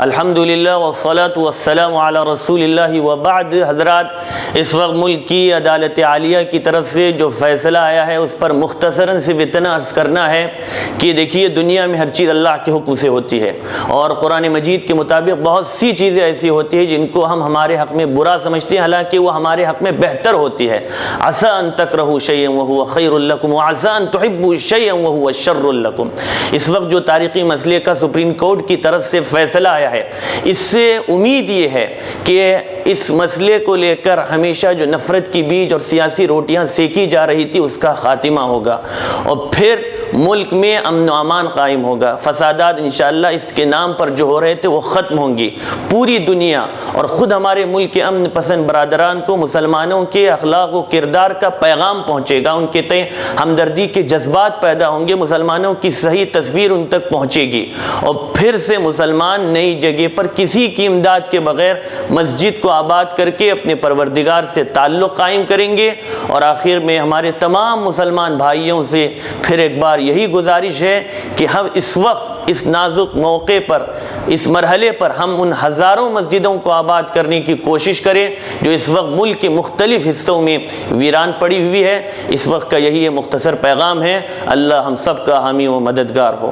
الحمدللہ والصلاة والسلام علی رسول اللہ وبعد۔ حضرات، اس وقت ملک کی عدالت عالیہ کی طرف سے جو فیصلہ آیا ہے اس پر مختصراً صرف اتنا عرض کرنا ہے کہ دیکھیے، دنیا میں ہر چیز اللہ کے حکم سے ہوتی ہے، اور قرآن مجید کے مطابق بہت سی چیزیں ایسی ہوتی ہیں جن کو ہم ہمارے حق میں برا سمجھتے ہیں، حالانکہ وہ ہمارے حق میں بہتر ہوتی ہے۔ عسیٰ ان تکرہوا شیئا وہو خیر لکم وعسیٰ ان تحبوا شیئا وہو شر لکم۔ اس وقت جو تاریخی مسئلے کا سپریم کورٹ کی طرف سے فیصلہ آیا ہے، اس سے امید یہ ہے کہ اس مسئلے کو لے کر ہمیشہ جو نفرت کی بیج اور سیاسی روٹیاں سیکی جا رہی تھی اس کا خاتمہ ہوگا، اور پھر ملک میں امن و امان قائم ہوگا۔ فسادات انشاءاللہ اس کے نام پر جو ہو رہے تھے وہ ختم ہوں گی۔ پوری دنیا اور خود ہمارے ملک کے امن پسند برادران کو مسلمانوں کے اخلاق و کردار کا پیغام پہنچے گا، ان کے تئیں ہمدردی کے جذبات پیدا ہوں گے، مسلمانوں کی صحیح تصویر ان تک پہنچے گی، اور پھر سے مسلمان نئی جگہ پر کسی کی امداد کے بغیر مسجد کو آباد کر کے اپنے پروردگار سے تعلق قائم کریں گے۔ اور آخر میں ہمارے تمام مسلمان بھائیوں سے پھر ایک بار یہی گزارش ہے کہ ہم اس وقت اس نازک موقع پر، اس مرحلے پر ہم ان ہزاروں مسجدوں کو آباد کرنے کی کوشش کریں جو اس وقت ملک کے مختلف حصوں میں ویران پڑی ہوئی ہے۔ اس وقت کا یہی مختصر پیغام ہے۔ اللہ ہم سب کا حامی و مددگار ہو۔